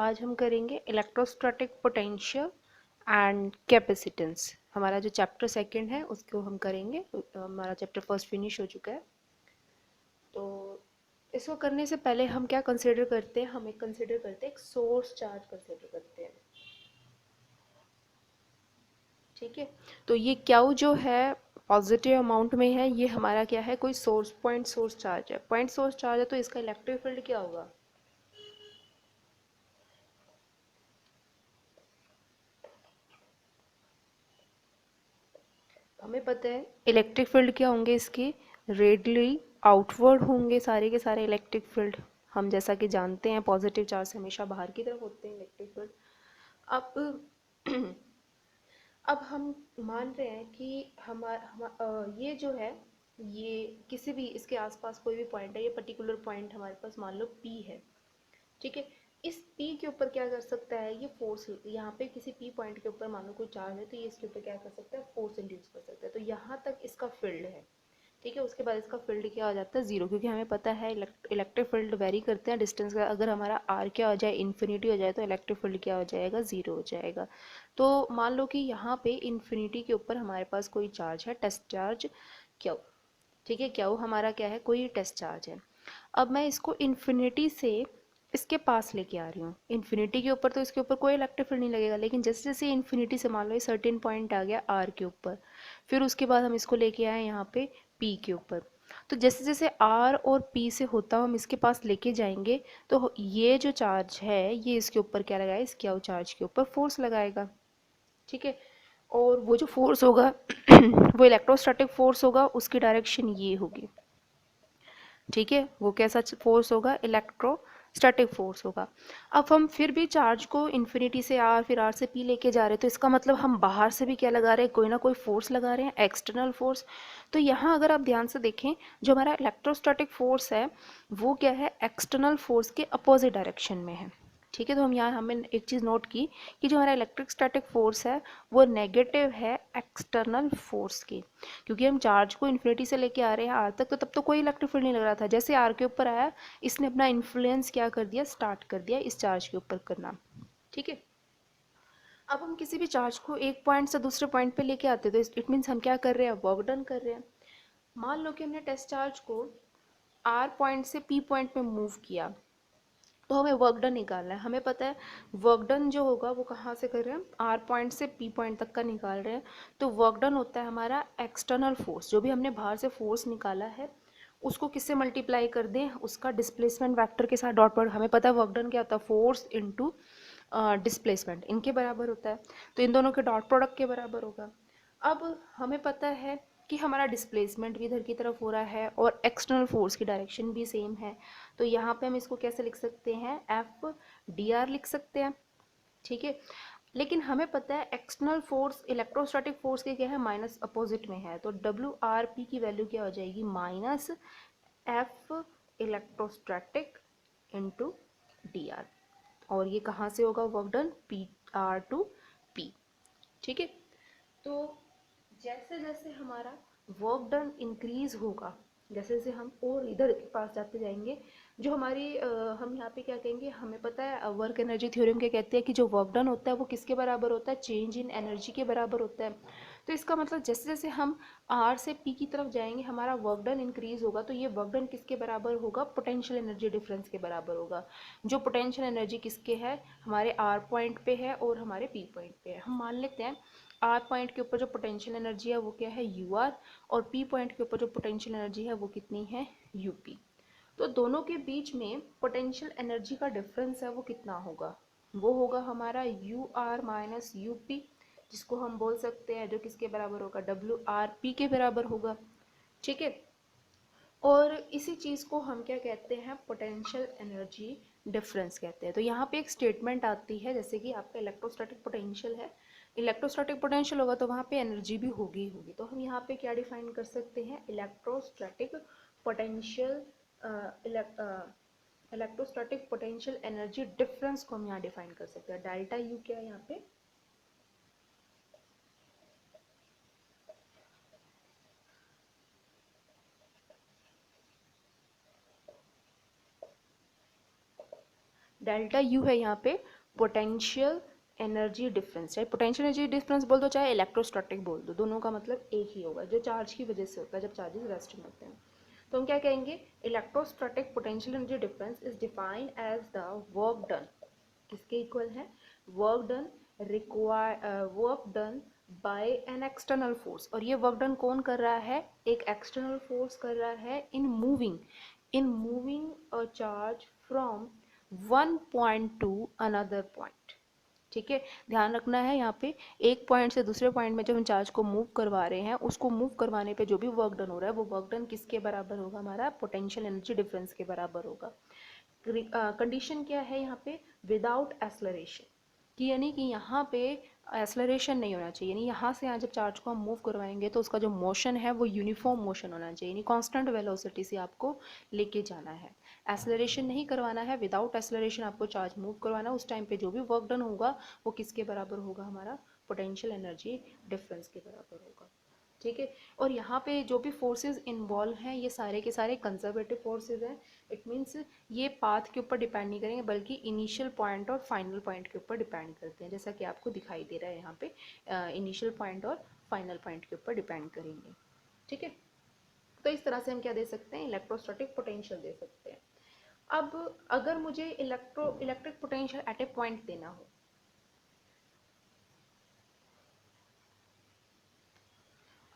आज हम करेंगे इलेक्ट्रोस्टैटिक पोटेंशियल एंड कैपेसिटेंस। हमारा जो चैप्टर सेकंड है उसको हम करेंगे। हमारा चैप्टर फर्स्ट फिनिश हो चुका है। तो इसको करने से पहले हम क्या कंसिडर करते हैं, हम एक सोर्स चार्ज कंसिडर करते हैं। ठीक है, तो ये क्यू जो है पॉजिटिव अमाउंट में है, ये हमारा क्या है, कोई सोर्स पॉइंट सोर्स चार्ज है। पॉइंट सोर्स चार्ज है तो इसका इलेक्ट्रिक फील्ड क्या होगा? हमें पता है इलेक्ट्रिक फील्ड क्या होंगे इसके, रेडियली आउटवर्ड होंगे सारे के सारे इलेक्ट्रिक फील्ड। हम जैसा कि जानते हैं पॉजिटिव चार्ज हमेशा बाहर की तरफ होते हैं इलेक्ट्रिक फील्ड। अब अब हम मान रहे हैं कि ये जो है, ये किसी भी इसके आसपास कोई भी पॉइंट है, ये पर्टिकुलर पॉइंट हमारे पास मान लो P है। ठीक है, इस P के ऊपर क्या कर सकता है, ये फोर्स, यहाँ पे किसी P पॉइंट के ऊपर मान लो कोई चार्ज है तो ये इसके ऊपर क्या कर सकता है, फोर्स इंड्यूस कर सकता है। तो यहाँ तक इसका फील्ड है। ठीक है, उसके बाद इसका फील्ड क्या हो जाता है, जीरो, क्योंकि हमें पता है इलेक्ट्रिक फील्ड वेरी करते हैं डिस्टेंस का। अगर हमारा आर क्या हो जाए, इन्फिनिटी हो जाए, तो इलेक्ट्रिक फील्ड क्या हो जाएगा, जीरो हो जाएगा। तो मान लो कि यहाँ पे इन्फिनिटी के ऊपर हमारे पास कोई चार्ज है, टेस्ट चार्ज क्यू। ठीक है, क्यू हमारा क्या है, कोई टेस्ट चार्ज है। अब मैं इसको इन्फिनिटी से इसके पास लेके आ रही हूँ। इन्फिनिटी के ऊपर तो इसके ऊपर कोई इलेक्ट्रिक फील्ड नहीं लगेगा, लेकिन जैसे जैसे इन्फिनिटी से मान लो ये सर्टेन पॉइंट आ गया आर के ऊपर, फिर उसके बाद हम इसको लेके आए यहाँ पे पी के ऊपर। तो जैसे जैसे आर और पी से होता हम इसके पास लेके जाएंगे, तो ये जो चार्ज है ये इसके ऊपर क्या लगाए, इस क्यू चार्ज के ऊपर फोर्स लगाएगा। ठीक है, और वो जो फोर्स होगा वो इलेक्ट्रोस्टैटिक फोर्स होगा, उसकी डायरेक्शन ये होगी। ठीक है, वो कैसा फोर्स होगा, इलेक्ट्रोस्टैटिक फोर्स होगा। अब हम फिर भी चार्ज को इन्फिनिटी से आर फिर आर से पी लेके जा रहे हैं, तो इसका मतलब हम बाहर से भी क्या लगा रहे हैं, कोई ना कोई फोर्स लगा रहे हैं, एक्सटर्नल फोर्स। तो यहाँ अगर आप ध्यान से देखें, जो हमारा इलेक्ट्रोस्टैटिक फोर्स है वो क्या है, एक्सटर्नल फोर्स के अपोजिट डायरेक्शन में है। ठीक है, तो हम यहाँ हमने एक चीज़ नोट की कि जो हमारा इलेक्ट्रिक स्टैटिक फोर्स है वो नेगेटिव है एक्सटर्नल फोर्स की, क्योंकि हम चार्ज को इन्फिनिटी से लेके आ रहे हैं आर तक, तो तब तो कोई इलेक्ट्रिक फील्ड नहीं लग रहा था। जैसे आर के ऊपर आया, इसने अपना इन्फ्लुएंस क्या कर दिया, स्टार्ट कर दिया इस चार्ज के ऊपर करना। ठीक है, अब हम किसी भी चार्ज को एक पॉइंट से दूसरे पॉइंट पे लेके आते हैं, तो इट मीन्स हम क्या कर रहे हैं, वर्क डन कर रहे हैं। मान लो कि हमने टेस्ट चार्ज को आर पॉइंट से पी पॉइंट पे मूव किया, तो हमें वर्क डन निकालना है। हमें पता है वर्क डन जो होगा वो कहाँ से कर रहे हैं, आर पॉइंट से पी पॉइंट तक का निकाल रहे हैं। तो वर्क डन होता है हमारा एक्सटर्नल फोर्स, जो भी हमने बाहर से फोर्स निकाला है उसको किससे मल्टीप्लाई कर दें, उसका डिस्प्लेसमेंट वेक्टर के साथ डॉट प्रोडक्ट। हमें पता है वर्क डन क्या होता है, फोर्स इनटू डिस्प्लेसमेंट, इनके बराबर होता है। तो इन दोनों के डॉट प्रोडक्ट के बराबर होगा। अब हमें पता है कि हमारा डिस्प्लेसमेंट भी इधर की तरफ हो रहा है और एक्सटर्नल फोर्स की डायरेक्शन भी सेम है। तो यहाँ पे हम इसको कैसे लिख सकते हैं, एफ डी आर लिख सकते हैं। ठीक है, लेकिन हमें पता है एक्सटर्नल फोर्स इलेक्ट्रोस्टैटिक फोर्स के क्या है, माइनस अपोजिट में है। तो डब्ल्यू आर पी की वैल्यू क्या हो जाएगी, minus F electrostatic into D R. और ये कहाँ से होगा work done, P R to P. ठीक है, तो जैसे जैसे हमारा वर्क डन इंक्रीज होगा, जैसे जैसे हम और इधर के पास जाते जाएंगे, जो हमारी हम यहाँ पे क्या कहेंगे, हमें पता है वर्क एनर्जी थ्योरम क्या कहते हैं कि जो वर्क डन होता है वो किसके बराबर होता है, चेंज इन एनर्जी के बराबर होता है। तो इसका मतलब जैसे जैसे हम आर से पी की तरफ जाएंगे हमारा वर्क डन इंक्रीज होगा, तो ये वर्क डन किसके बराबर होगा, पोटेंशियल एनर्जी डिफरेंस के बराबर होगा। जो पोटेंशियल एनर्जी किसके है, हमारे आर पॉइंट पे है और हमारे पी पॉइंट पे है। हम मान लेते हैं आर पॉइंट के ऊपर जो पोटेंशियल एनर्जी है वो क्या है, यू आर, और पी पॉइंट के ऊपर जो पोटेंशियल एनर्जी है वो कितनी है, यू पी। तो दोनों के बीच में पोटेंशियल एनर्जी का डिफरेंस है वो कितना होगा, वो होगा हमारा U R minus U P, जिसको हम बोल सकते हैं जो किसके बराबर होगा, डब्ल्यू आर पी के बराबर होगा। ठीक है, और इसी चीज़ को हम क्या कहते हैं, पोटेंशियल एनर्जी डिफरेंस कहते हैं। तो यहाँ पे एक स्टेटमेंट आती है, जैसे कि आपका इलेक्ट्रोस्टैटिक पोटेंशियल है, इलेक्ट्रोस्टैटिक पोटेंशियल होगा तो वहाँ पे एनर्जी भी होगी ही होगी। तो हम यहाँ पे क्या डिफाइन कर सकते हैं, electrostatic potential, electrostatic potential energy difference को हम यहाँ डिफाइन कर सकते हैं। डेल्टा यू क्या है यहाँ पे, डेल्टा यू है यहाँ पे पोटेंशियल एनर्जी डिफरेंस, चाहे पोटेंशियल एनर्जी डिफरेंस बोल दो चाहे इलेक्ट्रोस्टैटिक बोल दो, दोनों का मतलब एक ही होगा, जो चार्ज की वजह से होता है जब चार्जेस रेस्ट में होते हैं। तो हम क्या कहेंगे, electrostatic potential energy difference is defined as the work done, किसके इक्वल है, work done work done by an external force, और ये वर्क डन कौन कर रहा है, एक एक्सटर्नल फोर्स कर रहा है in moving a charge from one point two another point. ठीक है, ध्यान रखना है यहाँ पे, एक पॉइंट से दूसरे पॉइंट में जब हम चार्ज को मूव करवा रहे हैं, उसको मूव करवाने पे जो भी वर्क डन हो रहा है वो वर्क डन किसके बराबर होगा, हमारा पोटेंशियल एनर्जी डिफरेंस के बराबर होगा। कंडीशन क्या है यहाँ पे, विदाउट एक्सलरेशन, कि यानी कि यहाँ पे एक्सलरेशन नहीं होना चाहिए, यानी यहाँ से यहाँ जब चार्ज को हम मूव करवाएंगे तो उसका जो मोशन है वो यूनिफॉर्म मोशन होना चाहिए, यानी कांस्टेंट वेलोसिटी से आपको लेके जाना है, एक्सलरेशन नहीं करवाना है। विदाउट एक्सलरेशन आपको चार्ज मूव करवाना है, उस टाइम पे जो भी वर्क डन होगा वो किसके बराबर होगा, हमारा पोटेंशियल एनर्जी डिफरेंस के बराबर होगा। ठीक है, और यहाँ पे जो भी फोर्सेस इन्वॉल्व हैं ये सारे के सारे कंजर्वेटिव फोर्सेस हैं। इट मीन्स ये पाथ के ऊपर डिपेंड नहीं करेंगे बल्कि इनिशियल पॉइंट और फाइनल पॉइंट के ऊपर डिपेंड करते हैं, जैसा कि आपको दिखाई दे रहा है यहाँ पे, इनिशियल पॉइंट और फाइनल पॉइंट के ऊपर डिपेंड करेंगे। ठीक है, तो इस तरह से हम क्या दे सकते हैं, इलेक्ट्रोस्टैटिक पोटेंशियल दे सकते हैं। अब अगर मुझे electric potential at a point देना हो,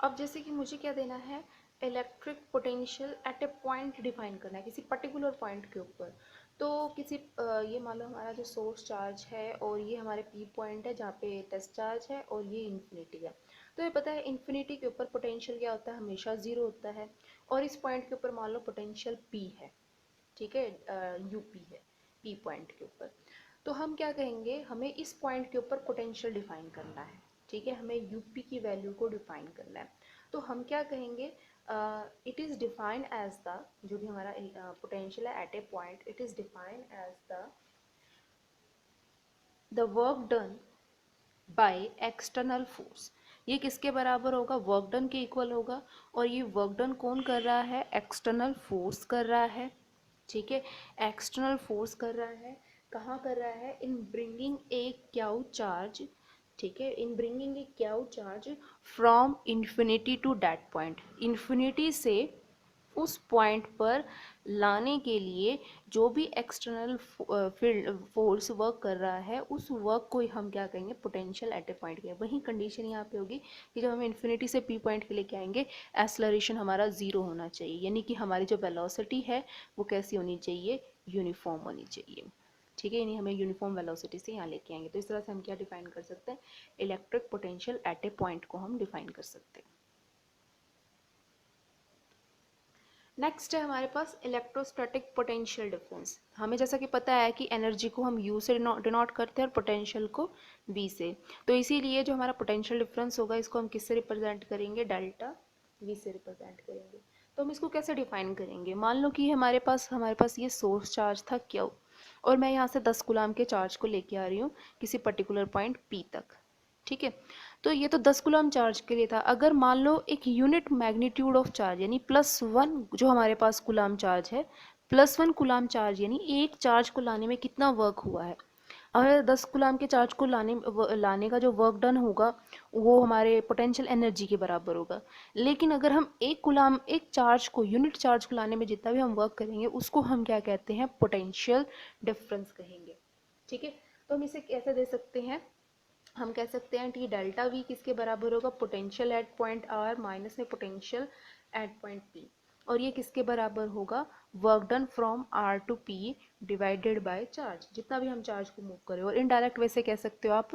अब जैसे कि मुझे क्या देना है, electric potential at a point define करना है किसी पर्टिकुलर पॉइंट के ऊपर। तो किसी ये मान लो हमारा जो सोर्स चार्ज है और ये हमारे पी पॉइंट है जहाँ पे टेस्ट चार्ज है और ये इन्फिनिटी है। तो ये पता है इन्फिनिटी के ऊपर पोटेंशियल क्या होता है, हमेशा ज़ीरो होता है, और इस पॉइंट के ऊपर मान लो पोटेंशियल पी है, ठीक है, यूपी है पी पॉइंट के ऊपर। तो हम क्या कहेंगे, हमें इस पॉइंट के ऊपर पोटेंशियल डिफाइन करना है, ठीक है, हमें यूपी की वैल्यू को डिफाइन करना है। तो हम क्या कहेंगे, it is defined as the, जो भी हमारा पोटेंशियल है at a point, it is defined as the work done by external force. ये किसके बराबर होगा, वर्क डन के इक्वल होगा, और ये वर्क डन कौन कर रहा है, एक्सटर्नल फोर्स कर रहा है। ठीक है, एक्सटर्नल फोर्स कर रहा है, कहाँ कर रहा है, in bringing a Q charge, ठीक है, in bringing a Q charge from infinity to that point, infinity से उस पॉइंट पर लाने के लिए जो भी एक्सटर्नल फील्ड फोर्स वर्क कर रहा है उस वर्क को ही हम क्या कहेंगे, पोटेंशियल एट ए पॉइंट के। वही कंडीशन यहाँ पे होगी कि जब हम इन्फिनिटी से पी पॉइंट के लेके आएंगे, एक्सलरेशन हमारा ज़ीरो होना चाहिए, यानी कि हमारी जो वेलोसिटी है वो कैसी होनी चाहिए, यूनिफॉर्म होनी चाहिए। ठीक है, यानी हमें यूनिफॉर्म वेलोसिटी से यहाँ लेके आएंगे। तो इस तरह से हम क्या डिफाइन कर सकते हैं, electric potential at a point को हम डिफाइन कर सकते हैं। नेक्स्ट है हमारे पास इलेक्ट्रोस्टैटिक पोटेंशियल डिफरेंस। हमें जैसा कि पता है कि एनर्जी को हम यू से डिनोट करते हैं और पोटेंशियल को वी से, तो इसीलिए जो हमारा पोटेंशियल डिफरेंस होगा इसको हम किससे रिप्रेजेंट करेंगे, डेल्टा वी से रिप्रेजेंट करेंगे। तो हम इसको कैसे डिफाइन करेंगे, मान लो कि हमारे पास ये सोर्स चार्ज था क्यू, और मैं यहाँ से 10 कूलम के चार्ज को लेके आ रही हूँ किसी पर्टिकुलर पॉइंट पी तक। ठीक है, तो ये तो 10 कूलम चार्ज के लिए था। अगर मान लो एक यूनिट मैग्नीट्यूड ऑफ चार्ज यानी +1 जो हमारे पास कूलम चार्ज है, +1 कूलम चार्ज यानी एक चार्ज को लाने में कितना वर्क हुआ है, अगर 10 कूलम के चार्ज को लाने का जो वर्क डन होगा वो हमारे पोटेंशियल एनर्जी के बराबर होगा। लेकिन अगर हम एक चार्ज को, यूनिट चार्ज को लाने में जितना भी हम वर्क करेंगे उसको हम क्या कहते हैं, पोटेंशियल डिफरेंस कहेंगे। ठीक है, तो हम इसे कैसे दे सकते हैं, हम कह सकते हैं टी डेल्टा वी किसके बराबर होगा, potential at point R minus में पोटेंशियल एट पॉइंट पी, और ये किसके बराबर होगा, work done from R to P divided by charge, जितना भी हम चार्ज को मूव करें। और इनडायरेक्ट वैसे कह सकते हो आप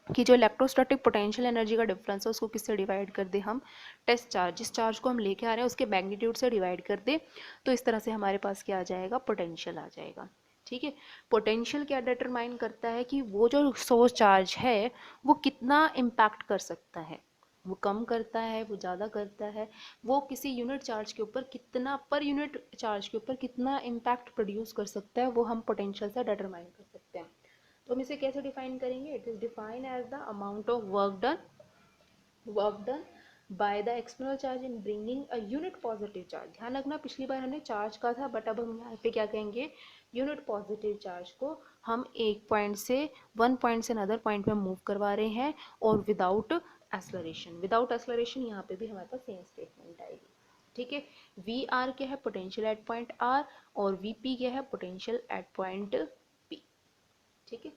कि जो इलेक्ट्रोस्टैटिक पोटेंशियल एनर्जी का डिफरेंस है उसको किससे डिवाइड कर दे, हम टेस्ट चार्ज, जिस चार्ज को हम लेके आ रहे हैं उसके मैग्नीट्यूड से डिवाइड कर दे, तो इस तरह से हमारे पास क्या आ जाएगा, पोटेंशियल आ जाएगा। ठीक है, पोटेंशियल क्या डिटरमाइन करता है कि वो जो सोर्स चार्ज है वो कितना इम्पैक्ट कर सकता है, वो कम करता है, वो ज़्यादा करता है, वो किसी यूनिट चार्ज के ऊपर कितना, पर यूनिट चार्ज के ऊपर कितना इम्पैक्ट प्रोड्यूस कर सकता है, वो हम पोटेंशियल से डिटरमाइन कर सकते हैं। तो हम इसे कैसे डिफाइन करेंगे, it is define as the amount of work done by the external charge in bringing a unit positive charge. ध्यान रखना पिछली बार हमने चार्ज का था, बट अब हम यहाँ पे क्या कहेंगे, यूनिट पॉजिटिव चार्ज को हम एक पॉइंट से वन पॉइंट से अनदर पॉइंट में मूव करवा रहे हैं और विदाउट एक्सलरेशन। विदाउट एक्सलरेशन यहाँ पे भी हमारे पास सेम स्टेटमेंट आएगी। ठीक है, वी आर क्या है, पोटेंशियल एट पॉइंट आर, और वी पी क्या है, पोटेंशियल एट पॉइंट पी। ठीक है,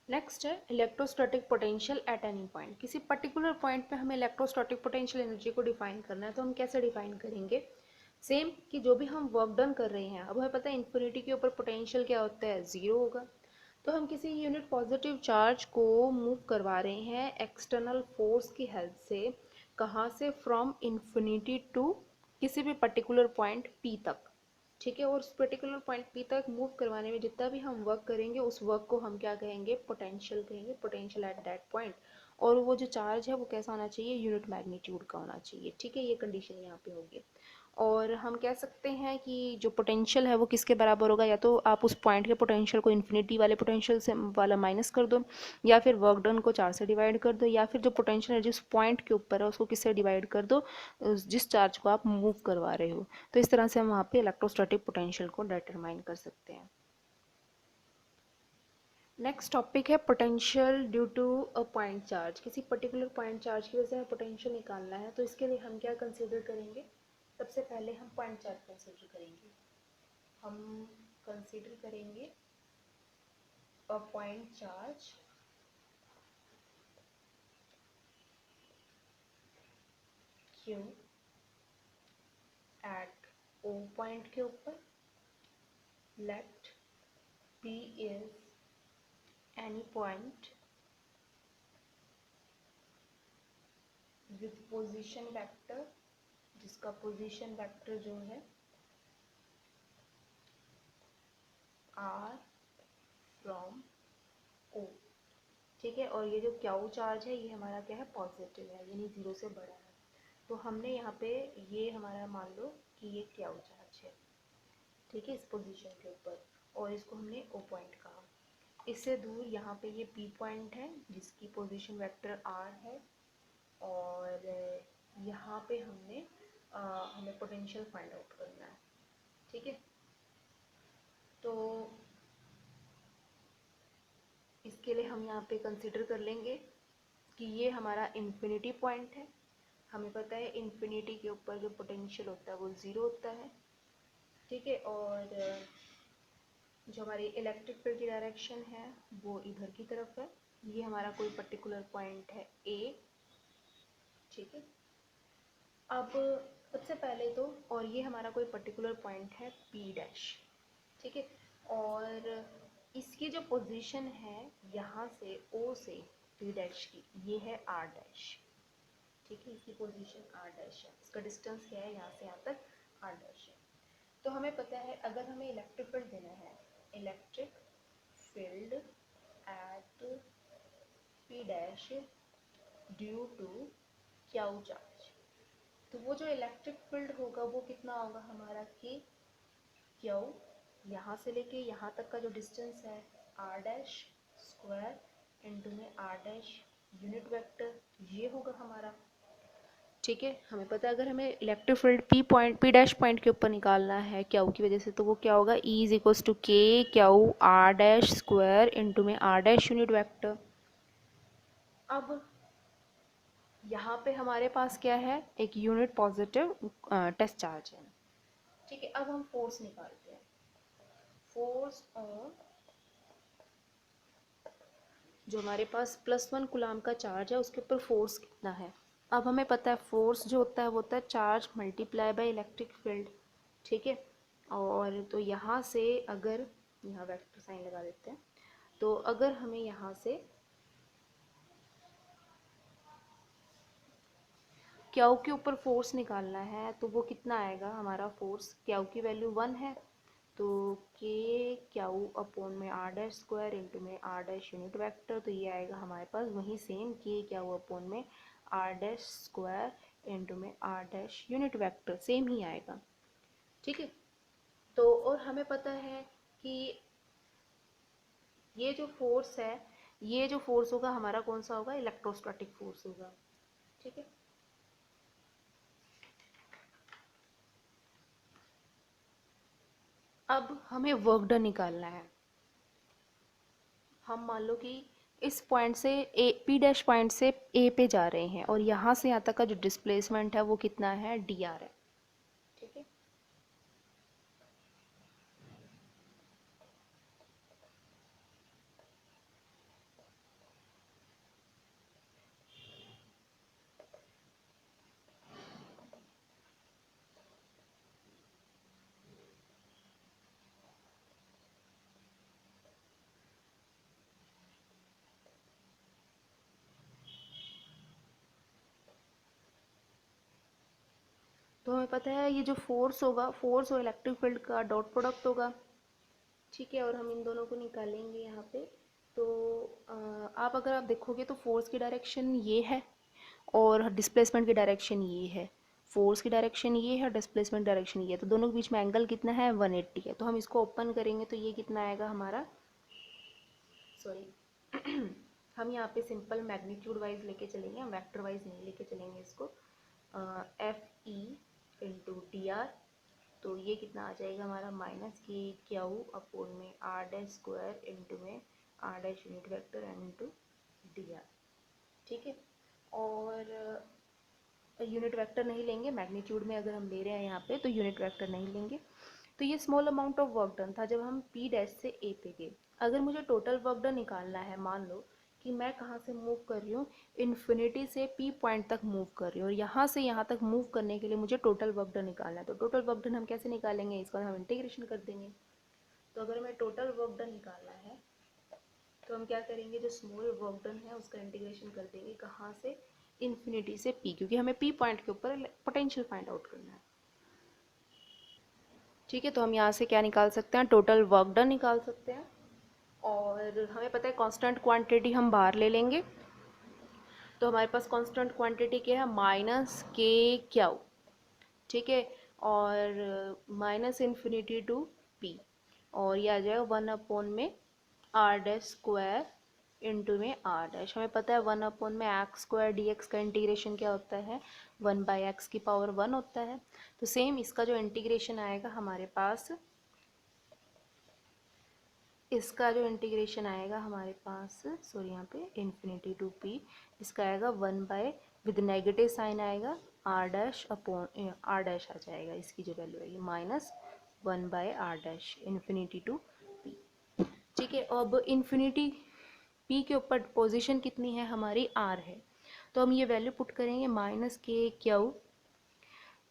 नेक्स्ट है electrostatic potential at any point. किसी पर्टिकुलर पॉइंट पे हमें इलेक्ट्रोस्टैटिक पोटेंशियल एनर्जी को डिफाइन करना है, तो हम कैसे डिफाइन करेंगे, सेम कि जो भी हम वर्क डन कर रहे हैं, अब हमें पता है इन्फिनिटी के ऊपर पोटेंशियल क्या होता है, ज़ीरो होगा। तो हम किसी यूनिट पॉजिटिव चार्ज को मूव करवा रहे हैं एक्सटर्नल फोर्स की हेल्प से, कहाँ से, फ्रॉम इन्फिनिटी टू किसी भी पर्टिकुलर पॉइंट पी तक। ठीक है, और उस पर्टिकुलर पॉइंट पी तक मूव करवाने में जितना भी हम वर्क करेंगे, उस वर्क को हम क्या कहेंगे, पोटेंशियल कहेंगे, पोटेंशियल एट दैट पॉइंट। और वो जो चार्ज है वो कैसा होना चाहिए, यूनिट मैग्नीट्यूड का होना चाहिए। ठीक है, ये कंडीशन यहाँ पे होगी। और हम कह सकते हैं कि जो पोटेंशियल है वो किसके बराबर होगा, या तो आप उस पॉइंट के पोटेंशियल को इन्फिनिटी वाले पोटेंशियल से वाला माइनस कर दो, या फिर वर्क डन को 4 से डिवाइड कर दो, या फिर जो पोटेंशियल है जिस पॉइंट के ऊपर है उसको किससे डिवाइड कर दो, जिस चार्ज को आप मूव करवा रहे हो। तो इस तरह से हम वहाँ पे इलेक्ट्रोस्टैटिक पोटेंशियल को डिटरमाइन कर सकते हैं। नेक्स्ट टॉपिक है potential due to a point charge. किसी पर्टिकुलर पॉइंट चार्ज की वजह से हमें पोटेंशियल निकालना है, तो इसके लिए हम क्या कंसीडर करेंगे, सबसे पहले हम पॉइंट चार्ज कंसीडर करेंगे। हम कंसीडर करेंगे a point charge Q at O point के ऊपर, let P is any point with position vector, जिसका पोजीशन वेक्टर जो है आर फ्रॉम ओ। ठीक है, और ये जो क्यू चार्ज है ये हमारा क्या है, पॉजिटिव है, यानी जीरो से बड़ा है। तो हमने यहाँ पे ये हमारा मान लो कि ये क्यू चार्ज है, ठीक है, इस पोजीशन के ऊपर, और इसको हमने ओ पॉइंट कहा। इससे दूर यहाँ पे ये पी पॉइंट है जिसकी पोजीशन वेक्टर आर है, और यहाँ पे हमें पोटेंशियल फाइंड आउट करना है। ठीक है, तो इसके लिए हम यहाँ पे कंसिडर कर लेंगे कि ये हमारा इन्फिनिटी पॉइंट है। हमें पता है इन्फिनिटी के ऊपर जो पोटेंशियल होता है वो ज़ीरो होता है। ठीक है, और जो हमारी इलेक्ट्रिक फील्ड की डायरेक्शन है वो इधर की तरफ है। ये हमारा कोई पर्टिकुलर पॉइंट है ए। ठीक है, अब सबसे पहले तो, और ये हमारा कोई पर्टिकुलर पॉइंट है पी डैश। ठीक है, और इसकी जो पोजीशन है यहाँ से ओ से पी डैश की, ये है आर डैश। ठीक है, इसकी पोजीशन आर डैश है, इसका डिस्टेंस क्या है यहाँ से यहाँ तक, आर डैश है। तो हमें पता है अगर हमें इलेक्ट्रिक फील्ड देना है, electric field at P dash due to Q charge, तो वो जो इलेक्ट्रिक फील्ड होगा वो कितना होगा हमारा, कि क्यू यहाँ से लेके यहाँ तक का जो डिस्टेंस है आर डैश स्क्वायर इंटू में आर डैश यूनिट वेक्टर, ये होगा हमारा। ठीक है, हमें पता है अगर हमें electric field P dash point के ऊपर निकालना है क्यू की वजह से, तो वो क्या होगा, ई इज इक्वल्स टू के Q R dash square into में आर डैश यूनिट वेक्टर। अब यहाँ पे हमारे पास क्या है, एक यूनिट पॉजिटिव टेस्ट चार्ज है। ठीक है, अब हम फोर्स निकालते हैं। फोर्स ऑन, जो हमारे पास +1 कूलम्ब का चार्ज है उसके ऊपर फोर्स कितना है। अब हमें पता है फोर्स जो होता है वो होता है charge multiply by electric field. ठीक है, और तो यहाँ से अगर, यहाँ वेक्टर साइन लगा देते हैं, तो अगर हमें यहाँ से क्यू के ऊपर फोर्स निकालना है तो वो कितना आएगा हमारा फोर्स, क्यू की वैल्यू 1 है, तो के क्यू अपॉन में आर डैश स्क्वायर इंटू में आर डैश यूनिट वेक्टर, तो ये आएगा हमारे पास वही सेम के क्यू अपॉन में आर डैश स्क्वायर इंटू में are dash unit vector, same ही आएगा। ठीक है, तो और हमें पता है कि ये जो फोर्स है ये जो फोर्स होगा हमारा कौन सा होगा, इलेक्ट्रोस्टैटिक फोर्स होगा। ठीक है, अब हमें वर्क डन निकालना है। हम मान लो कि इस पॉइंट से ए, पी डैश पॉइंट से ए पे जा रहे हैं और यहाँ से यहाँ तक का जो डिस्प्लेसमेंट है वो कितना है, डी आर है। ठीक है, तो हमें पता है ये जो फोर्स होगा, फोर्स और इलेक्ट्रिक फील्ड का डॉट प्रोडक्ट होगा। ठीक है, और हम इन दोनों को निकालेंगे यहाँ पे। तो आप अगर आप देखोगे तो फोर्स की डायरेक्शन ये है और डिस्प्लेसमेंट की डायरेक्शन ये है। फोर्स की डायरेक्शन ये है, डिस्प्लेसमेंट डायरेक्शन ये है, तो दोनों के बीच में एंगल कितना है, 180 है। तो हम इसको ओपन करेंगे तो ये कितना आएगा हमारा, सॉरी हम यहाँ पे सिंपल मैग्नीट्यूड वाइज लेके चलेंगे, हम वेक्टर वाइज नहीं लेके चलेंगे इसको। F E into D R, तो ये कितना आ जाएगा हमारा, माइनस के क्यू अपोन में आर डैश स्क्वायर इंटू में are dash unit vector N into D R. ठीक है, और यूनिट वेक्टर नहीं लेंगे मैग्नीट्यूड में, अगर हम ले रहे हैं यहाँ पे तो यूनिट वेक्टर नहीं लेंगे। तो ये small amount of work done था जब हम पी डैश से ए पे गए। अगर मुझे टोटल वर्क डन निकालना है, मान लो कि मैं कहाँ से मूव कर रही हूँ, इन्फिनिटी से पी पॉइंट तक मूव कर रही हूँ और यहाँ से यहाँ तक मूव करने के लिए मुझे टोटल वर्क डन निकालना है। तो टोटल वर्क डन हम कैसे निकालेंगे, इसका हम इंटीग्रेशन कर देंगे। तो अगर हमें टोटल वर्क डन निकालना है तो हम क्या करेंगे, जो स्मॉल वर्क डन है उसका इंटीग्रेशन कर देंगे, कहाँ से, इन्फिनिटी से पी, क्योंकि हमें पी पॉइंट के ऊपर पोटेंशियल फाइंड आउट करना है। ठीक है, तो हम यहाँ से क्या निकाल सकते हैं, टोटल वर्क डन निकाल सकते हैं। और हमें पता है कांस्टेंट क्वांटिटी हम बाहर ले लेंगे, तो हमारे पास कांस्टेंट क्वांटिटी क्या है, माइनस के क्यू। ठीक है, और माइनस इन्फिनिटी टू पी, और ये आ जाएगा 1 में आर डैश स्क्वायर इंटू में आर डैश। हमें पता है 1 में एक्स स्क्वायर डी एक्स का इंटीग्रेशन क्या होता है, 1/x⁻1 होता है। तो सेम इसका जो इंटीग्रेशन आएगा हमारे पास, इसका जो इंटीग्रेशन आएगा हमारे पास, सॉरी यहाँ पे इन्फिनिटी टू पी, इसका आएगा 1 विद नेगेटिव साइन आएगा r dash upon r dash आ जाएगा, इसकी जो वैल्यू आएगी -1/r dash infinity to P. ठीक है, अब इन्फिनिटी पी के ऊपर पोजीशन कितनी है हमारी, आर है। तो हम ये वैल्यू पुट करेंगे माइनस के क्यू,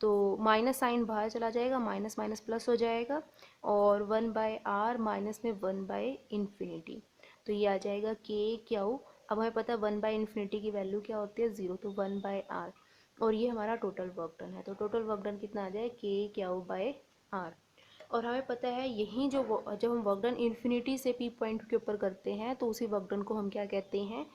तो माइनस साइन बाहर चला जाएगा, माइनस माइनस प्लस हो जाएगा, और 1/r माइनस में 1/इन्फिनिटी, तो ये आ जाएगा के क्यू। अब हमें पता है 1/इन्फिनिटी की वैल्यू क्या होती है, 0, तो 1/r, और ये हमारा टोटल वर्क डन है। तो टोटल वर्क डन कितना आ जाए, के क्यू बाय आर। और हमें पता है यही जो जब हम वर्क डन इन्फिनिटी से पी पॉइंट के ऊपर करते हैं तो उसी वर्क डन को हम क्या कहते हैं,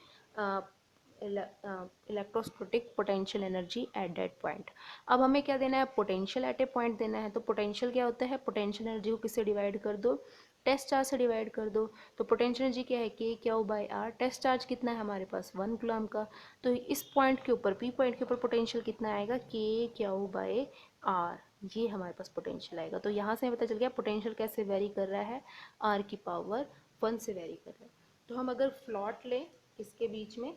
electrostatic potential energy at that point. अब हमें क्या देना है, पोटेंशियल एट ए पॉइंट देना है। तो पोटेंशियल क्या होता है, पोटेंशियल एनर्जी को किससे डिवाइड कर दो, टेस्ट चार्ज से डिवाइड कर दो। तो पोटेंशियल एनर्जी क्या है, K Q by R, test charge कितना है हमारे पास, 1 कूलम का। तो इस पॉइंट के ऊपर, पी पॉइंट के ऊपर पोटेंशियल कितना आएगा, के क्यू बाय आर, ये हमारे पास पोटेंशियल आएगा। तो यहाँ से हमें पता चल गया पोटेंशियल कैसे वेरी कर रहा है, r⁻1 से वेरी कर रहा है। तो हम अगर प्लॉट लें इसके बीच में,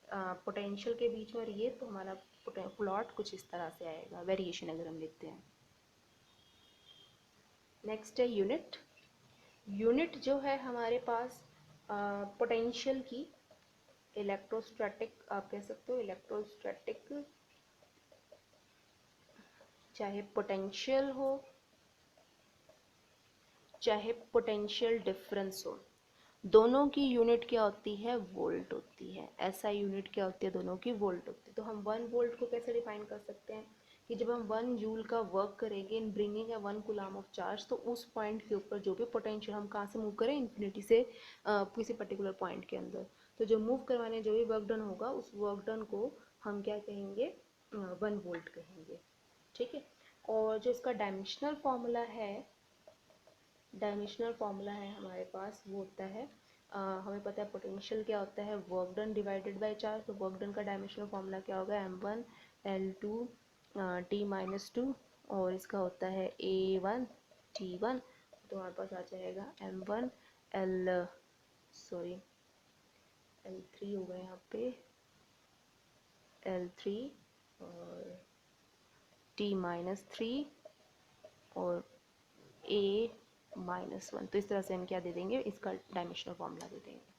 पोटेंशियल के बीच में और ये, तो हमारा प्लॉट कुछ इस तरह से आएगा, वेरिएशन अगर हम लिखते हैं। नेक्स्ट है यूनिट। यूनिट जो है हमारे पास पोटेंशियल की, इलेक्ट्रोस्टैटिक आप कह सकते हो, इलेक्ट्रोस्टैटिक, चाहे पोटेंशियल हो चाहे पोटेंशियल डिफरेंस हो, दोनों की यूनिट क्या होती है, वोल्ट होती है। ऐसा यूनिट क्या होती है, दोनों की वोल्ट होती है। तो हम 1 वोल्ट को कैसे डिफाइन कर सकते हैं, कि जब हम 1 जूल का वर्क करेंगे इन ब्रिंगिंग है 1 कूलम ऑफ चार्ज, तो उस पॉइंट के ऊपर जो भी पोटेंशियल, हम कहाँ से मूव करें, इन्फिनिटी से किसी पर्टिकुलर पॉइंट के अंदर, तो जो मूव करवाने जो भी वर्क डन होगा उस वर्क डन को हम क्या कहेंगे, 1 वोल्ट कहेंगे। ठीक है, और जो इसका डायमेंशनल फार्मूला है, डायमेंशनल फार्मूला है हमारे पास, वो होता है हमें पता है पोटेंशियल क्या होता है, work done divided by charge. तो वर्क डन का डायमेंशनल फॉर्मूला क्या होगा, m1 l2 t-2, और इसका होता है a1 t1। तो हमारे पास आ जाएगा m1 l सॉरी l3 होगा यहाँ पे, l3 और t-3 और a-1। तो इस तरह से हम क्या दे देंगे, इसका डायमेंशनल फॉर्मूला दे देंगे।